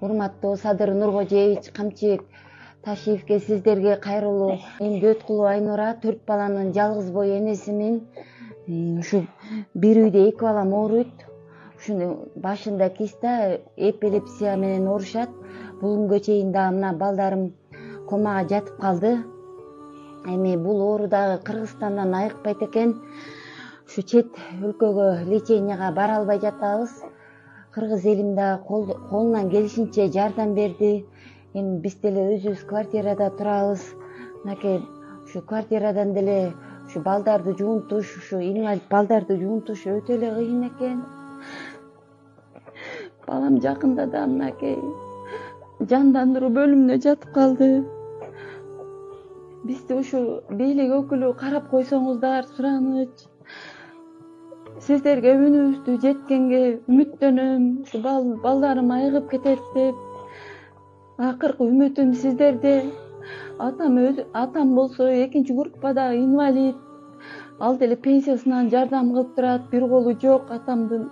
урматтуу Садыр Нуркожеевич Камчыбек Ташиевке сиздерге кайрылуу. Мен Дөткулова Айнура 4 баланын жалгыз бой энесимин. Ушу бир үйдө 2 балам ооруйт. Ушуну башында киста эпилепсия менен оорушат. Бүгүнгө чейин дагы мына балдарым комага жатып калды. Эми бул оору дагы Кыргызстандан айыкпайт экен. Ушу чет өлкөгө леченияга бара албай жатабыз. Кыргыз элим дагы колунан келишинче жардам берди. Эми биз деле өзүбүз квартирада турабыз. Мынакей ушу квартирадан деле ушу балдарды жуунтуш, ушу инвалид балдарды жуунтуш өтө эле кыйын экен. Балам жакында да мынакей жандандыруу бөлүмүнө жатып калды. Бизди ушу бийлик өкүлү карап койсоңуздар сураныч. Сиздерге үнүбүздү жеткенге үмүттөнөм. Ушу балдарым айыгып кетет деп. Акыркы үмүтүм сиздерде. Атам болсо 2-чи группада инвалид. Ал деле пенсиясынан жардам кылып турат. Бир колу жок атамдын.